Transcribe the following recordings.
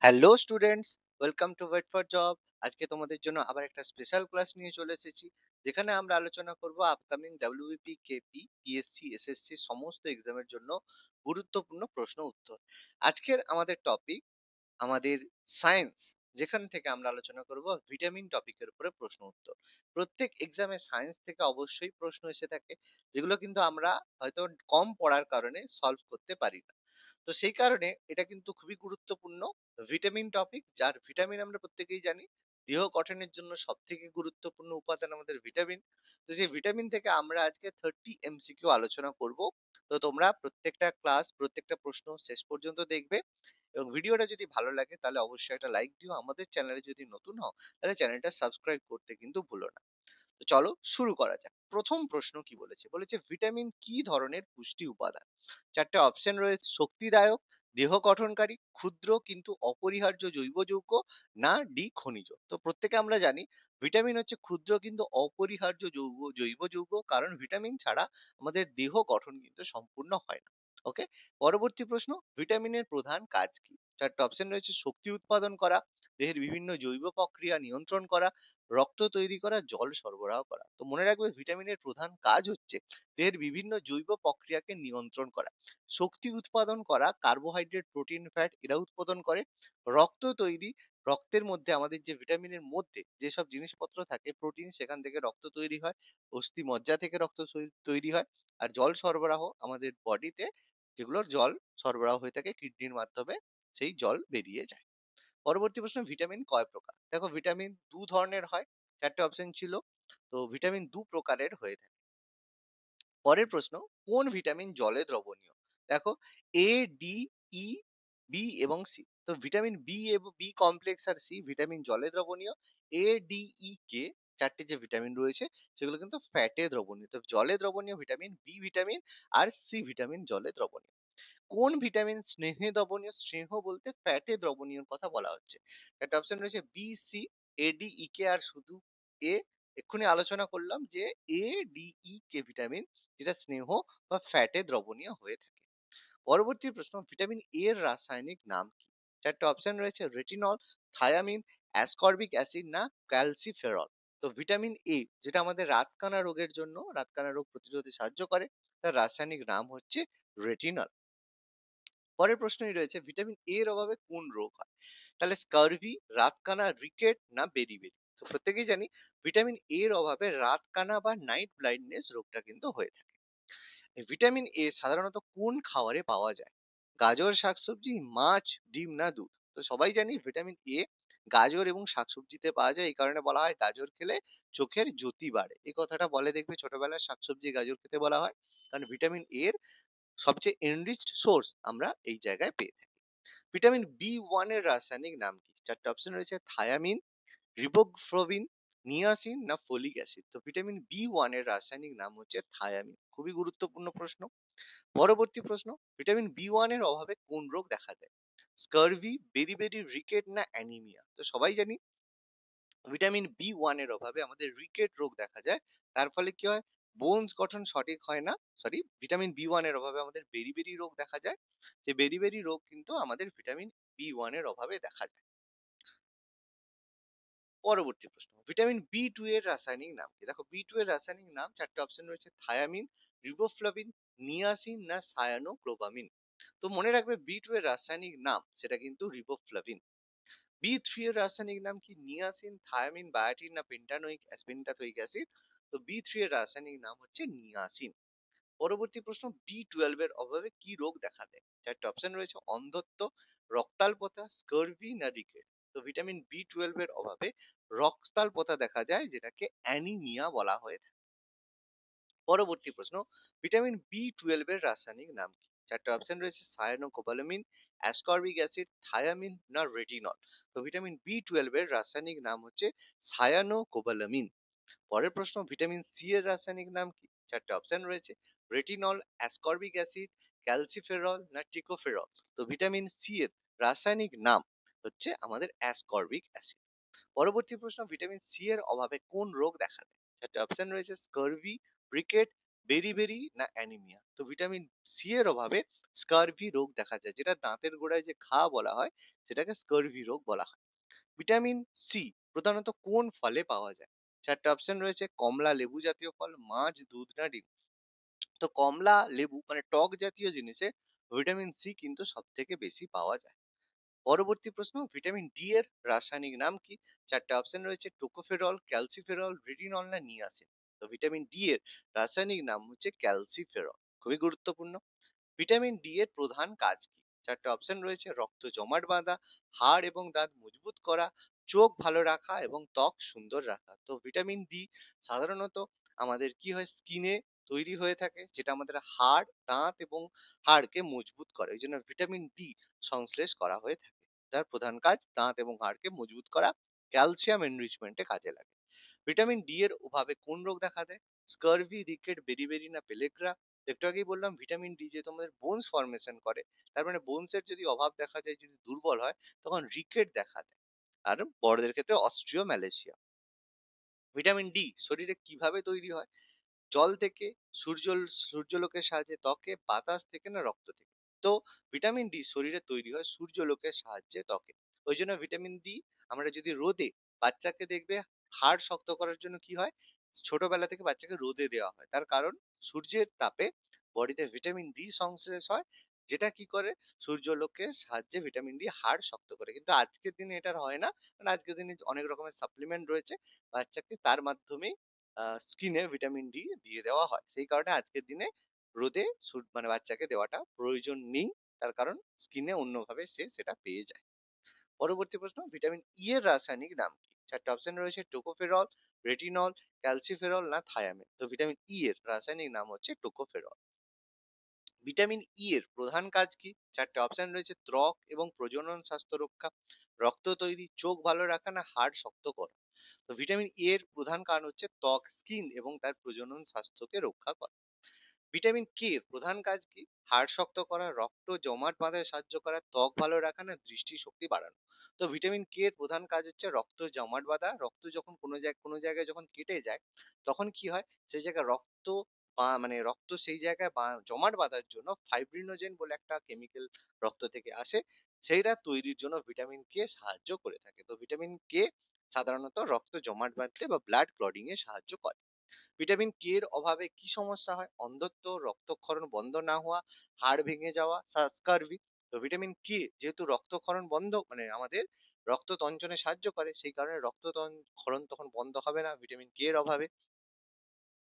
Hello students, welcome to wait for job. আজকে তোমাদের জন্য আবার একটা স্পেশাল ক্লাস নিয়ে চলে এসেছি, যেখানে আমরা আলোচনা করব upcoming WBP, KP, PSC, SSC সমস্ত এক্সামের জন্য গুরুত্বপূর্ণ প্রশ্ন উত্তর। আজকের আমাদের টপিক আমাদের সায়েন্স, যেখান থেকে আমরা আলোচনা করব ভিটামিন টপিকের উপরে প্রশ্ন উত্তর। প্রত্যেক এক্সামে সায়েন্স থেকে অবশ্যই প্রশ্ন এসে থাকে, যেগুলো কিন্তু আমরা হয়তো কম পড়ার কারণে সলভ করতে পারি না। তো সেই কারণে এটা কিন্তু খুবই গুরুত্বপূর্ণ ভিটামিন টপিক, যার ভিটামিন আমরা প্রত্যেকেই জানি দেহ গঠনের জন্য সব থেকে গুরুত্বপূর্ণ উপাদান আমাদের ভিটামিন। তো সেই ভিটামিন থেকে আমরা আজকে 30 MCQ আলোচনা করব। তো তোমরা প্রত্যেকটা ক্লাস, প্রত্যেকটা প্রশ্ন শেষ পর্যন্ত দেখবে, এবং ভিডিওটা যদি ভালো লাগে তাহলে অবশ্যই একটা লাইক দিও। আমাদের চ্যানেলে যদি নতুন হও তাহলে চ্যানেলটা সাবস্ক্রাইব করতে কিন্তু ভুলো না। তো চলো শুরু করা যাক। প্রথম প্রশ্ন কি বলেছে, বলেছে ভিটামিন কি ধরনের পুষ্টি উপাদান? চারটে অপশন রয়েছে: শক্তিদায়ক, দেহ গঠনকারী, ক্ষুদ্র কিন্তু অপরিহার্য জৈব যৌগ, না ডি খনিজ। তো প্রত্যেকে আমরা জানি ভিটামিন হচ্ছে ক্ষুদ্র কিন্তু অপরিহার্য জৈব যৌগ, কারণ ভিটামিন ছাড়া আমাদের দেহ গঠন কিন্তু সম্পূর্ণ হয় না। ওকে, পরবর্তী প্রশ্ন, ভিটামিনের প্রধান কাজ কি? চারটে অপশন রয়েছে: শক্তি উৎপাদন করা, দেহের বিভিন্ন জৈব প্রক্রিয়া নিয়ন্ত্রণ করা, রক্ত তৈরি করা, জল সরবরাহ করা। তো মনে রাখবে ভিটামিনের প্রধান কাজ হচ্ছে দেহের বিভিন্ন জৈব প্রক্রিয়াকে নিয়ন্ত্রণ করা, শক্তি উৎপাদন করা, কার্বোহাইড্রেট, প্রোটিন, ফ্যাট এরা উৎপাদন করে, রক্ত তৈরি, রক্তের মধ্যে আমাদের যে ভিটামিনের মধ্যে যেসব জিনিসপত্র থাকে প্রোটিন, সেখান থেকে রক্ত তৈরি হয়, অস্থি মজ্জা থেকে রক্ত তৈরি হয়, আর জল সরবরাহ আমাদের বডিতে, যেগুলোর জল সরবরাহ হয়ে থাকে কিডনির মাধ্যমে, সেই জল বেরিয়ে যায়। পরবর্তী প্রশ্ন, ভিটামিন কয় প্রকার? দেখো ভিটামিন দু ধরনের হয়, চারটে অপশন ছিল। তো ভিটামিন দু প্রকারের হয়ে থাকে। পরের প্রশ্ন, কোন ভিটামিন জলে দ্রবণীয়? দেখো এ, ডি, ই, বি এবং সি। তো ভিটামিন বি এবং বি কমপ্লেক্স আর সি ভিটামিন জলে দ্রবণীয়। এ, ডি, ই, কে চারটে যে ভিটামিন রয়েছে সেগুলো কিন্তু ফ্যাটে দ্রবণীয়। তো জলে দ্রবণীয় ভিটামিন বি ভিটামিন আর সি ভিটামিন জলে দ্রবণীয়। কোন ভিটামিন স্নেহে দ্রবণীয়? স্নেহ বলতে ফ্যাটে দ্রবণীয় কথা বলা হচ্ছে। একটা অপশন রয়েছে বি, সি, এ, ডি, ই, কে আর শুধু এ। এক্ষুনি আলোচনা করলাম যে এ, ডি, ই, কে ভিটামিন যেটা স্নেহ বা ফ্যাটে দ্রবণীয় হয়ে থাকে। পরবর্তী প্রশ্ন, ভিটামিন এ এর রাসায়নিক নাম কি? চারটে অপশন রয়েছে: রেটিনল, থায়ামিন, অ্যাসকর্বিক অ্যাসিড, না ক্যালসিফেরল। তো ভিটামিন এ, যেটা আমাদের রাতকানা রোগের জন্য, রাতকানা রোগ প্রতিরোধে সাহায্য করে, তার রাসায়নিক নাম হচ্ছে রেটিনল। পরের প্রশ্নই রয়েছে, ভিটামিন এ এর অভাবে কোন রোগ হয়? তাহলে স্কারভি, রাতকানা, রিকেট, না বেরিবেরি। তো প্রত্যেকেই জানি ভিটামিন এ এর অভাবে রাতকানা বা নাইট ব্লাইন্ডনেস রোগটা কিন্তু হয়ে থাকে। এই ভিটামিন এ সাধারণত কোন খাবারে পাওয়া যায়? গাজর, শাকসবজি, মাছ, ডিম, না দুধ। তো সবাই জানি ভিটামিন এ গাজর এবং শাকসবজিতে পাওয়া যায়, এই কারণে বলা হয় গাজর খেলে চোখের জ্যোতি বাড়ে। এই কথাটা বলে দেখবে ছোটবেলায় শাকসবজি গাজর খেতে বলা হয়, কারণ ভিটামিন এর সবচেয়ে এনরিচড সোর্স আমরা এই জায়গায় পেয়ে থাকি। ভিটামিন বি ওয়ান এর রাসায়নিক নাম কি? চারটে অপশন রয়েছে: থায়ামিন, রিবোফ্লোভিন, নিয়াসিন, না ফলিক অ্যাসিড। তো ভিটামিন বি ওয়ান এর রাসায়নিক নাম হচ্ছে থায়ামিন। খুবই গুরুত্বপূর্ণ প্রশ্ন। পরবর্তী প্রশ্ন, ভিটামিন বি ওয়ান এর অভাবে কোন রোগ দেখা দেয়? স্কারভি, বেরিবেরি, রিকেট, না অ্যানিমিয়া। তো সবাই জানি ভিটামিন বি ওয়ান এর অভাবে আমাদের রিকেট রোগ দেখা যায়। তার ফলে কি হয়? বোনস গঠন সঠিক হয় না। সরি, ভিটামিন বি ওয়ান এর অভাবে আমাদের বেরিবেরি রোগ দেখা যায়। যে বেরিবেরি রোগ কিন্তু আমাদের ভিটামিন বি ওয়ান এর অভাবে দেখা যায়। পরবর্তী প্রশ্ন, ভিটামিন বি টু এর রাসায়নিক নাম কি? দেখো বি টু এর রাসায়নিক নাম, চারটে অপশন রয়েছে: থায়ামিন, রিবোফ্লাভিন, নিয়াসিন, না সায়ানোক্লোবামিন। তো মনে রাখবে বি টু এর রাসায়নিক নাম সেটা কিন্তু রিবোফ্লাভিন। বি থ্রি এর রাসায়নিক নাম কি? নিয়াসিন, থায়ামিন, বায়োটিন, না পেন্টাথোইক অ্যাসিড। তো বি থ্রি এর রাসায়নিক নাম হচ্ছে নিয়াসিন। পরবর্তী প্রশ্ন, বি টুয়েলভ এর অভাবে কি রোগ দেখা দেয়? চারটে অপশন রয়েছে: অন্ধত্ব, রক্তাল্পতা, স্কারভি, না রিকেট। তো ভিটামিন বি টুয়েলভ এর অভাবে রক্তাল্পতা দেখা যায়, যেটাকে অ্যানিমিয়া বলা হয়ে থাকে। পরবর্তী প্রশ্ন, ভিটামিন বি টুয়েলভ এর রাসায়নিক নাম কি? চারটে অপশন রয়েছে: সায়ানোকোবালামিন, অ্যাসকর্বিক অ্যাসিড, থায়ামিন, না রেটিনল। তো ভিটামিন বি টুয়েলভ এর রাসায়নিক নাম হচ্ছে সায়ানোকোবালামিন। পরের প্রশ্ন, ভিটামিন সি এর রাসায়নিক নাম কি? চারটে অপশন রয়েছে: রেটিনল, অ্যাসকর্বিক অ্যাসিড, ক্যালসিফেরল, না টিকোফেরল। তো ভিটামিন সি এর রাসায়নিক নাম হচ্ছে আমাদের অ্যাসকর্বিক অ্যাসিড। পরবর্তী প্রশ্ন, ভিটামিন সি এর অভাবে কোন রোগ দেখা দেয়? চারটে অপশন রয়েছে: স্কারভি, রিকেট, বেরি না অ্যানিমিয়া। তো ভিটামিন সি এর অভাবে স্কারভি রোগ দেখা যায়, যেটা দাঁতের গোড়ায় যে ঘা বলা হয় সেটাকে স্কারভি রোগ বলা হয়। ভিটামিন সি প্রধানত কোন ফলে পাওয়া যায়? চারটে অপশন রয়েছে: কমলা, লেবু জাতীয় ফল, মাছ, দুধ না ডিম। তো কমলা, লেবু মানে টক জাতীয় জিনিসে ভিটামিন সি কিন্তু সব থেকে বেশি পাওয়া যায়। পরবর্তী প্রশ্ন: ভিটামিন ডি এর রাসায়নিক নাম কি? চারটে অপশন রয়েছে: টোকোফেরল, ক্যালসিফেরল, রেটিনল না নিয়াসিন। তো ভিটামিন ডি এর রাসায়নিক নাম হচ্ছে ক্যালসিফেরল। খুবই গুরুত্বপূর্ণ। ভিটামিন ডি এর প্রধান কাজ কি? চারটে অপশন রয়েছে: রক্ত জমাট বাঁধা, হাড় এবং দাঁত মজবুত করা, চোখ ভালো রাখা এবং ত্বক সুন্দর রাখা। তো ভিটামিন ডি সাধারণত আমাদের কি হয়, স্কিনে তৈরি হয়ে থাকে, যেটা আমাদের হাড়, দাঁত এবং হাড়কে মজবুত করে। এই জন্য ভিটামিন ডি সংশ্লেষ করা হয়ে থাকে, যার প্রধান কাজ দাঁত এবং হাড়কে মজবুত করা, ক্যালসিয়াম এনরিচমেন্টে কাজে লাগে। ভিটামিন ডি এর অভাবে কোন রোগ দেখা দেয়? স্কারভি, রিকেট, বেরি না পেলেগ্রা। একটু আগেই বললাম ভিটামিন ডি যে তোমাদের বোনস ফর্মেশন করে, তার মানে বোনস এর যদি অভাব দেখা যায়, যদি দুর্বল হয়, তখন রিকেট দেখা দেয়। আর বড়দের ক্ষেত্রে অস্ট্রিও ম্যালেশিয়া। ভিটামিন ডি শরীরে কিভাবে তৈরি হয়? জল থেকে, সূর্য সূর্যালোকের সাহায্যে, ত্বকে, বাতাস থেকে না রক্ত থেকে? তো ভিটামিন ডি শরীরে তৈরি হয় সূর্যালোকের সাহায্যে, ত্বকে। ওই জন্য ভিটামিন ডি আমরা যদি রোদে, বাচ্চাকে দেখবে হাড় শক্ত করার জন্য কি হয়, ছোটবেলা থেকে বাচ্চাকে রোদে দেওয়া হয়, তার কারণ সূর্যের তাপে বডিতে ভিটামিন ডি সংশ্লেষ হয়, যেটা কি করে, সূর্যালোকের সাহায্যে ভিটামিন ডি হাড় শক্ত করে। কিন্তু আজকের দিনে এটা হয় না, কারণ আজকের দিনে অনেক রকমের সাপ্লিমেন্ট রয়েছে, বাচ্চাকে তার মাধ্যমে স্কিনে ভিটামিন ডি দিয়ে দেওয়া হয়। সেই কারণে আজকের দিনে রোদে মানে বাচ্চাকে দেওয়াটা প্রয়োজন নেই, তার কারণ স্কিনে অন্যভাবে সে সেটা পেয়ে যায়। পরবর্তী প্রশ্ন: ভিটামিন ই এর রাসায়নিক নাম কি? চারটে অপশন রয়েছে: টোকোফেরল, রেটিনল, ক্যালসিফেরল না থায়ামিন। তো ভিটামিন ই এর রাসায়নিক নাম হচ্ছে টোকোফেরল। ভিটামিন ই এর প্রধান কাজ কি? চারটে অপশন রয়েছে: ত্বক এবং প্রজনন স্বাস্থ্য রক্ষা, রক্ত তৈরি, চোখ ভালো রাখা না হাড় শক্ত করা। তো ভিটামিন ই এর প্রধান কারণ হচ্ছে ত্বক, স্কিন এবং তার প্রজনন স্বাস্থ্যকে রক্ষা করা। ভিটামিন কে এর প্রধান কাজ কি? হাড় শক্ত করা, রক্ত জমাট বাঁধায় সাহায্য করা, ত্বক ভালো রাখা না দৃষ্টি শক্তি বাড়ানো। তো ভিটামিন কে এর প্রধান কাজ হচ্ছে রক্ত জমাট বাঁধা। রক্ত যখন কোনো জায়গায় যখন কেটে যায়, তখন কি হয়, সেই জায়গায় রক্ত মানে রক্ত সেই জায়গায় জমাট বাঁধার জন্য ফাইব্রিনোজেন বলে একটা কেমিক্যাল রক্ত থেকে আসে, সেইটা তৈরির জন্য ভিটামিন কে সাহায্য করে থাকে। তো ভিটামিন কে সাধারণত রক্ত জমাট বাঁধতে বা ব্লাড ক্লটিং এ সাহায্য করে। ভিটামিন কে এর অভাবে কি সমস্যা হয়? অন্ধত্ব, রক্তক্ষরণ বন্ধ না হওয়া, হাড় ভেঙে যাওয়া, স্কারভি। তো ভিটামিন কে যেহেতু রক্তক্ষরণ বন্ধ মানে আমাদের রক্ত তঞ্চনে সাহায্য করে, সেই কারণে ক্ষরণ তখন বন্ধ হবে না ভিটামিন কে এর অভাবে।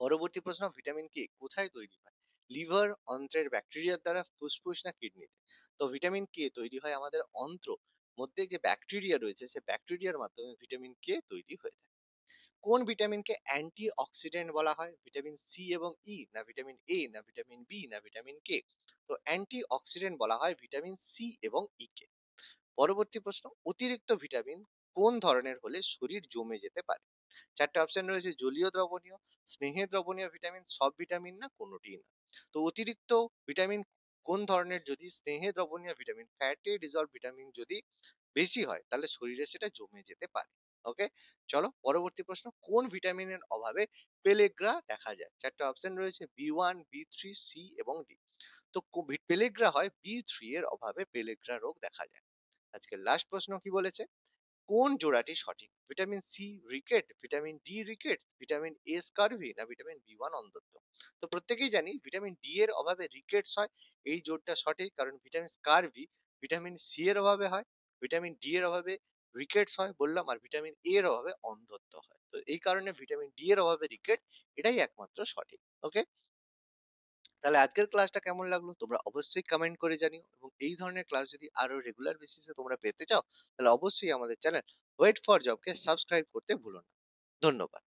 পরবর্তী প্রশ্ন: ভিটামিন কে কোথায় তৈরি হয়? লিভার, অন্ত্রের ব্যাকটেরিয়ার দ্বারা, ফুসফুস না কিডনিতে? তো ভিটামিন কে তৈরি হয় আমাদের অন্ত্র মধ্যে, যে ব্যাকটেরিয়া রয়েছে সে ব্যাকটেরিয়ার মাধ্যমে ভিটামিন কে তৈরি হয়ে থাকে। কোন ভিটামিনকে অ্যান্টি অক্সিডেন্ট বলা হয়? ভিটামিন সি এবং ই না ভিটামিন এ না ভিটামিন বি না ভিটামিন কে? তো অ্যান্টি অক্সিডেন্ট বলা হয় ভিটামিন সি এবং ই কে। পরবর্তী প্রশ্ন: অতিরিক্ত ভিটামিন কোন ধরনের হলে শরীর জমে যেতে পারে? চারটে অপশন রয়েছে: জলীয় দ্রবণীয়, স্নেহে দ্রবণীয় ভিটামিন, সব ভিটামিন না কোনোটি না। তো অতিরিক্ত ভিটামিন কোন ধরনের, যদি স্নেহে দ্রবণীয় ভিটামিন, ফ্যাটে ডিজলভ ভিটামিন যদি বেশি হয়, তাহলে শরীরে সেটা জমে যেতে পারে। ওকে, চলো পরবর্তী প্রশ্ন: কোন ভিটামিনের অভাবে পেলেগ্রা দেখা যায়? চারটে অপশন রয়েছে: বি1, বি3, সি এবং ডি। তো পেলেগ্রা হয় বি3 এর অভাবে, পেলেগ্রা রোগ দেখা যায়। আজকের লাস্ট প্রশ্ন কি বলেছে: কোন জোড়াটি সঠিক? Vitamin C rickets, vitamin D rickets, vitamin A scurvy না ভিটামিন বি1 অন্ধত্ব? তো প্রত্যেকেই জানি ভিটামিন ডি এর অভাবে রিকেটস হয়, এই জোড়টা সঠিক, কারণ ভিটামিন স্কারভি ভিটামিন সি এর অভাবে হয়, ভিটামিন ডি এর অভাবে রিকেটস হয় বললাম, আর ভিটামিন এ এর অভাবে অন্ধত্ব হয়। তো এই কারণে ভিটামিন ডি এর অভাবে রিকেট, এটাই একমাত্র সঠিক। ওকে, তাহলে আজকের ক্লাসটা কেমন লাগলো তোমরা অবশ্যই কমেন্ট করে জানিও, এবং এই ধরনের ক্লাস যদি আরো রেগুলার বেসিসে তোমরা পেতে চাও, তাহলে অবশ্যই আমাদের চ্যানেল ওয়েট ফর জবকে সাবস্ক্রাইব করতে ভুলো না। ধন্যবাদ।